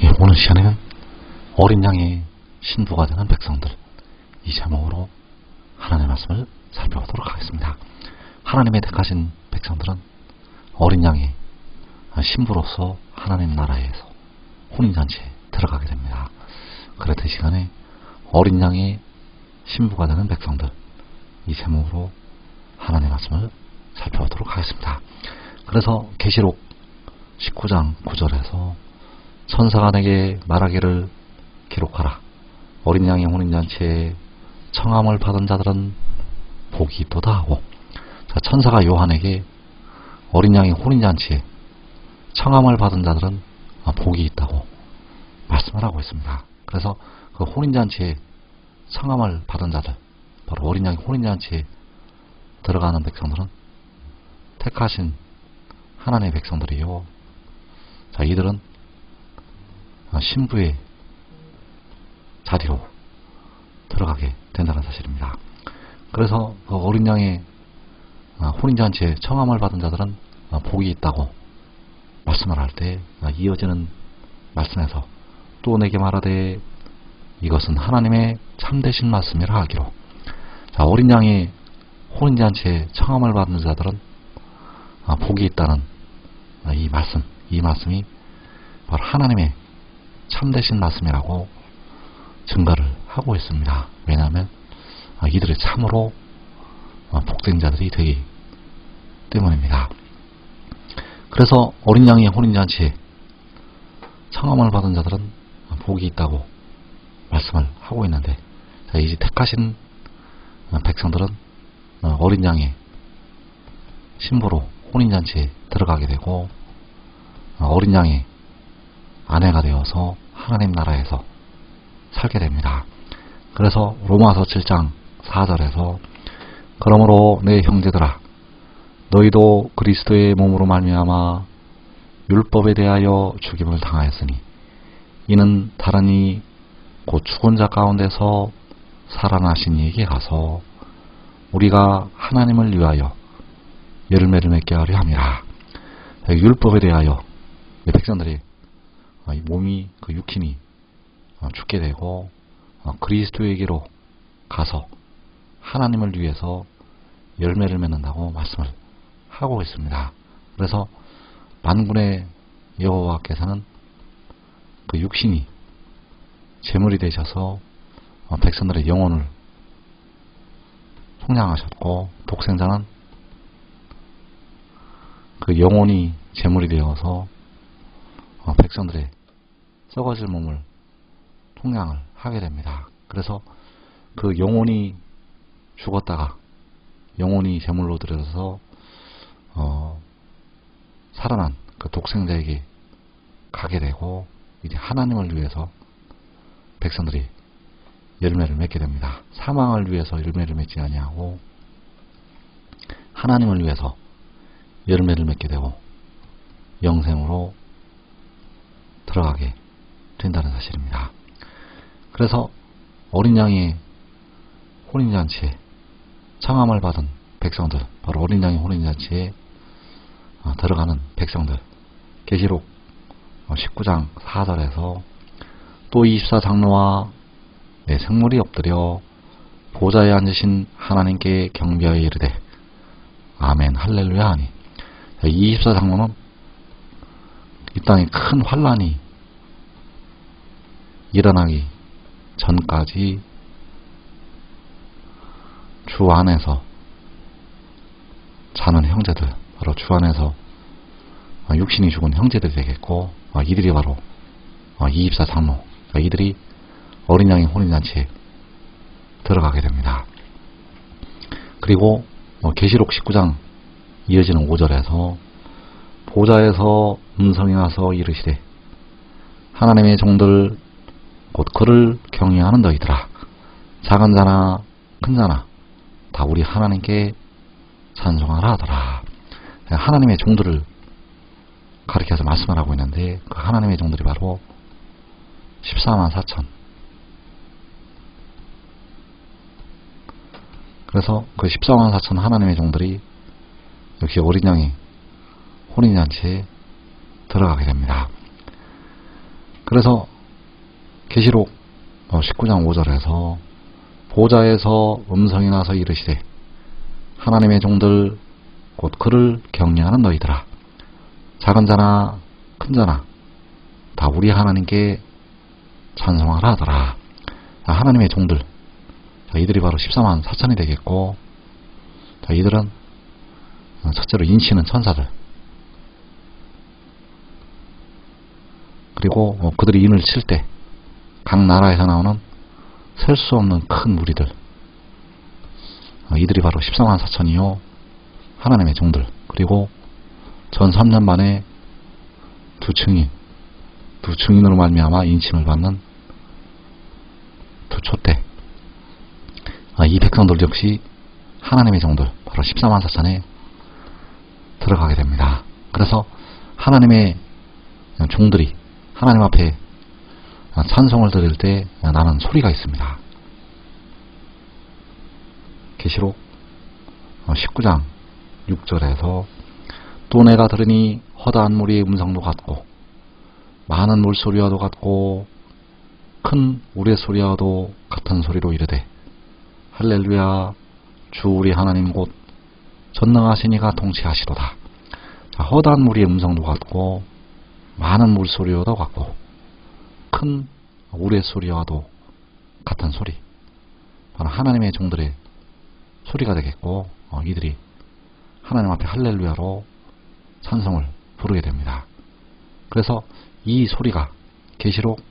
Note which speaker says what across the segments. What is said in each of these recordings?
Speaker 1: 예, 오늘 시간에는 어린 양의 신부가 되는 백성들, 이 제목으로 하나님의 말씀을 살펴보도록 하겠습니다. 하나님의 택하신 백성들은 어린 양의 신부로서 하나님 나라에서 혼인잔치에 들어가게 됩니다. 그래서 이 시간에 어린 양의 신부가 되는 백성들, 이 제목으로 하나님의 말씀을 살펴보도록 하겠습니다. 그래서 계시록 19장 9절에서 천사가 내게 말하기를 기록하라. 어린 양의 혼인잔치에 청함을 받은 자들은 복이 있도다 하고, 천사가 요한에게 어린 양의 혼인잔치에 청함을 받은 자들은 복이 있다고 말씀을 하고 있습니다. 그래서 그 혼인잔치에 청함을 받은 자들, 바로 어린 양의 혼인잔치에 들어가는 백성들은 택하신 하나님의 백성들이요, 이들은 신부의 자리로 들어가게 된다는 사실입니다. 그래서 그 어린 양의 혼인잔치에 청함을 받은 자들은 복이 있다고 말씀을 할 때 이어지는 말씀에서 또 내게 말하되 이것은 하나님의 참되신 말씀이라 하기로, 어린 양의 혼인잔치에 청함을 받는 자들은 복이 있다는 이 말씀이 바로 하나님의 참되신 말씀이라고 증거를 하고 있습니다. 왜냐하면 이들이 참으로 복된 자들이 되기 때문입니다. 그래서 어린 양의 혼인잔치에 청함을 받은 자들은 복이 있다고 말씀을 하고 있는데, 이제 택하신 백성들은 어린 양의 신부로 혼인잔치에 들어가게 되고 어린 양의 아내가 되어서 하나님 나라에서 살게 됩니다. 그래서 로마서 7장 4절에서 그러므로 내 형제들아 너희도 그리스도의 몸으로 말미암아 율법에 대하여 죽임을 당하였으니 이는 다른 이 곧 죽은 자 가운데서 살아나신 이에게 가서 우리가 하나님을 위하여 열매를 맺게 하려 함이라. 율법에 대하여 백성들이 이 몸이, 그 육신이 죽게 되고 그리스도에게로 가서 하나님을 위해서 열매를 맺는다고 말씀을 하고 있습니다. 그래서 만군의 여호와께서는 그 육신이 제물이 되셔서 백성들의 영혼을 속량하셨고, 독생자는 그 영혼이 제물이 되어서 백성들의 썩어질 몸을 속량을 하게 됩니다. 그래서 그 영혼이 죽었다가 영혼이 제물로 들여서 살아난 그 독생자에게 가게 되고, 이제 하나님을 위해서 백성들이 열매를 맺게 됩니다. 사망을 위해서 열매를 맺지 아니하고 하나님을 위해서 열매를 맺게 되고 영생으로 들어가게 된다는 사실입니다. 그래서 어린 양의 혼인잔치에 청함을 받은 백성들, 바로 어린 양의 혼인잔치에 들어가는 백성들, 계시록 19장 4절에서 또 24장로와 내 생물이 엎드려 보좌에 앉으신 하나님께 경배하여 이르되 아멘 할렐루야 하니, 이 24장로는 이 땅에 큰 환란이 일어나기 전까지 주 안에서 사는 형제들, 바로 주 안에서 육신이 죽은 형제들이 되겠고, 이들이 바로 24장로, 이들이 어린 양의 혼인잔치에 들어가게 됩니다. 그리고 계시록 19장 이어지는 5절에서 보좌에서 음성이 나서 이르시되 하나님의 종들 곧 그를 경외하는 너희들아, 작은 자나 큰 자나 다 우리 하나님께 찬송하라 하더라. 하나님의 종들을 가리켜서 말씀을 하고 있는데, 그 하나님의 종들이 바로 14만 4천. 그래서 그 14만 4천 하나님의 종들이 역시 어린 양의 혼인잔치에 들어가게 됩니다. 그래서 계시록 19장 5절에서 보좌에서 음성이 나서 이르시되 하나님의 종들 곧 그를 경외하는 너희들아 작은 자나 큰 자나 다 우리 하나님께 찬송하라 하더라. 하나님의 종들, 이들이 바로 14만 4천이 되겠고, 이들은 첫째로 인치는 천사들, 그리고 그들이 인을 칠 때 각 나라에서 나오는 셀 수 없는 큰 무리들, 이들이 바로 14만 4천이요 하나님의 종들, 그리고 전 3년 만에 두 증인으로 말미암아 인침을 받는 두 촛대, 이 백성들 역시 하나님의 종들, 바로 14만 4천에 들어가게 됩니다. 그래서 하나님의 종들이 하나님 앞에 찬송을 드릴 때 나는 소리가 있습니다. 계시록 19장 6절에서 또 내가 들으니 허다한 무리의 음성도 같고 많은 물소리와도 같고 큰 우레소리와도 같은 소리로 이르되 할렐루야 주 우리 하나님 곧 전능하신 이가 통치하시도다. 허다한 무리의 음성도 같고 많은 물소리와도 같고 큰 우레소리와도 같은 소리, 바로 하나님의 종들의 소리가 되겠고, 이들이 하나님 앞에 할렐루야로 찬송을 부르게 됩니다. 그래서 이 소리가 계시록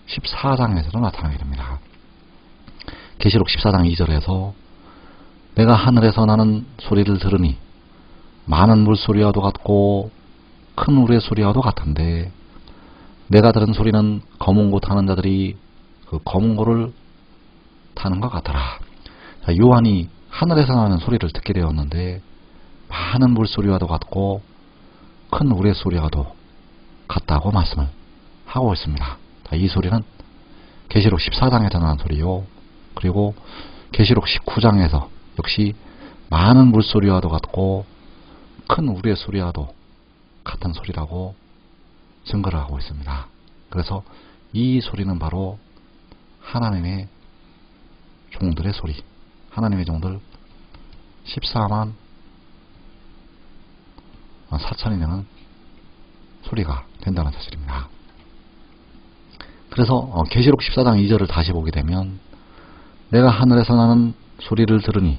Speaker 1: 14장에서도 나타나게 됩니다. 계시록 14장 2절에서 내가 하늘에서 나는 소리를 들으니 많은 물소리와도 같고 큰 우레소리와도 같은데 내가 들은 소리는 검은 고 타는 자들이 그 검은 고를 타는 것 같더라. 요한이 하늘에서 나는 소리를 듣게 되었는데 많은 물소리와도 같고 큰 우레소리와도 같다고 말씀을 하고 있습니다. 이 소리는 계시록 14장에서 나는 소리요, 그리고 계시록 19장에서 역시 많은 물소리와도 같고 큰 우레소리와도 같은 소리라고 증거를 하고 있습니다. 그래서 이 소리는 바로 하나님의 종들의 소리, 하나님의 종들 14만 4천이 되는 소리가 된다는 사실입니다. 그래서 계시록 14장 2절을 다시 보게 되면 내가 하늘에서 나는 소리를 들으니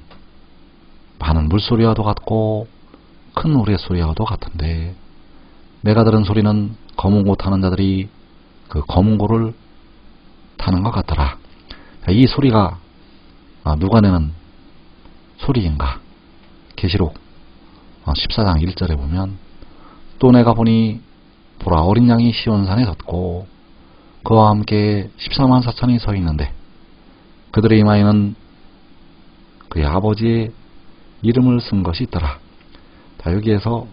Speaker 1: 많은 물소리와도 같고 큰 우레소리와도 같은데 내가 들은 소리는 검은 고 타는 자들이 그 검은 고를 타는 것 같더라. 이 소리가 누가 내는 소리인가? 계시록 14장 1절에 보면 또 내가 보니 보라 어린 양이 시온산에 섰고 그와 함께 14만 4천이 서 있는데 그들의 이마에는 그의 아버지의 이름을 쓴 것이 있더라. 여기에서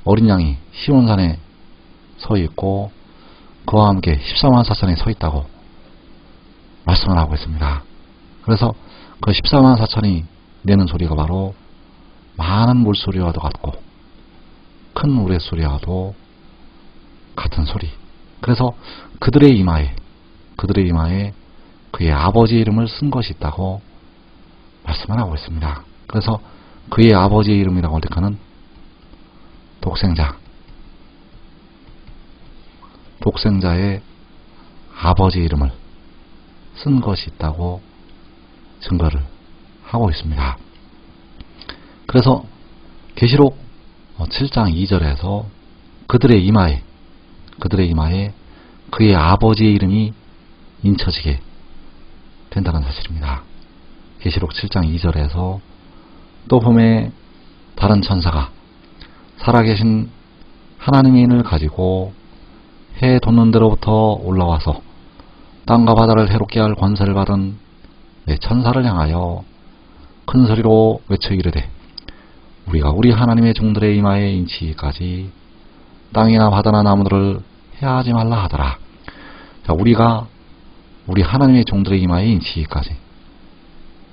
Speaker 1: 어린 양이 시온산에 서 있고 그와 함께 14만 4천이 서 있다고 말씀을 하고 있습니다. 그래서 그 14만 4천이 내는 소리가 바로 많은 물소리와도 같고 큰 우레소리와도 같은 소리. 그래서 그들의 이마에 그의 아버지의 이름을 쓴 것이 있다고 말씀을 하고 있습니다. 그래서 그의 아버지의 이름이라고 할 때는 독생자의 아버지 이름을 쓴 것이 있다고 증거를 하고 있습니다. 그래서 계시록 7장 2절에서 그들의 이마에 그의 아버지의 이름이 인쳐지게 된다는 사실입니다. 계시록 7장 2절에서 또 봄에 다른 천사가 살아계신 하나님의 인을 가지고 해 돋는 데로부터 올라와서 땅과 바다를 해롭게 할 권세를 받은 천사를 향하여 큰 소리로 외쳐 이르되 우리가 우리 하나님의 종들의 이마에 인치기까지 땅이나 바다나 나무들을 해하지 말라 하더라. 자, 우리가 우리 하나님의 종들의 이마에 인치기까지.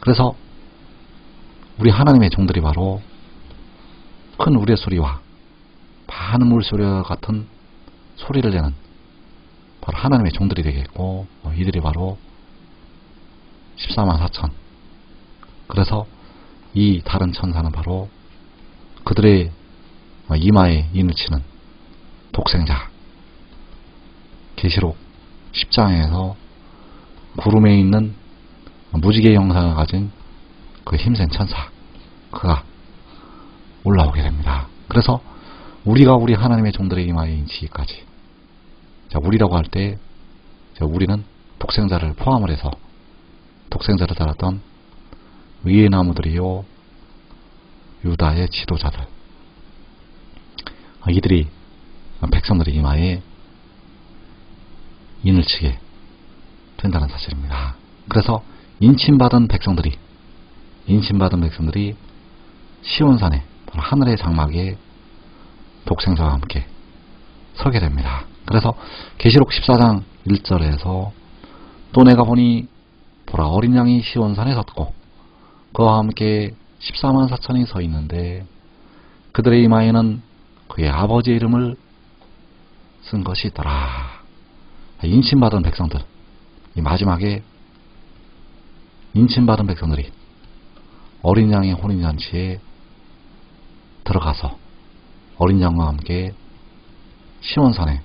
Speaker 1: 그래서 우리 하나님의 종들이 바로 큰 우레소리와 많은 물소리와 같은 소리를 내는 바로 하나님의 종들이 되겠고, 이들이 바로 14만 4천. 그래서 이 다른 천사는 바로 그들의 이마에 인을 치는 독생자. 계시록 10장에서 구름에 있는 무지개 형상을 가진 그 힘센 천사. 그가 올라오게 됩니다. 그래서 우리가 우리 하나님의 종들의 이마에 인치기까지. 자, 우리라고 할 때, 우리는 독생자를 포함을 해서 독생자를 따랐던 의의 나무들이요, 유다의 지도자들. 이들이 백성들의 이마에 인을 치게 된다는 사실입니다. 그래서 인침받은 백성들이 시온산에 하늘의 장막에 독생자와 함께 서게 됩니다. 그래서 계시록 14장 1절에서 또 내가 보니 보라 어린 양이 시온산에 섰고 그와 함께 14만 4천이 서 있는데 그들의 이마에는 그의 아버지의 이름을 쓴 것이 있더라. 인침받은 백성들, 이 마지막에 인침받은 백성들이 어린 양의 혼인잔치에 들어가서 어린 양과 함께 시온산에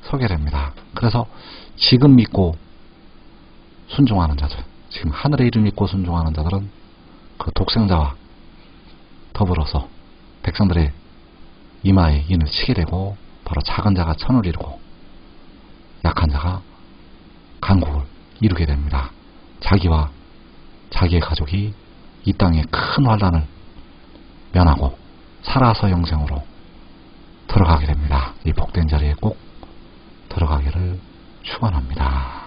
Speaker 1: 서게 됩니다. 그래서 지금 믿고 순종하는 자들, 지금 하늘의 일을 믿고 순종하는 자들은 그 독생자와 더불어서 백성들의 이마에 인을 치게 되고 바로 작은 자가 천을 이루고 약한 자가 강국을 이루게 됩니다. 자기와 자기의 가족이 이 땅에 큰 환난을 면하고 살아서 영생으로 들어가게 됩니다. 이 복된 자리에 꼭 들어가기를 축원합니다.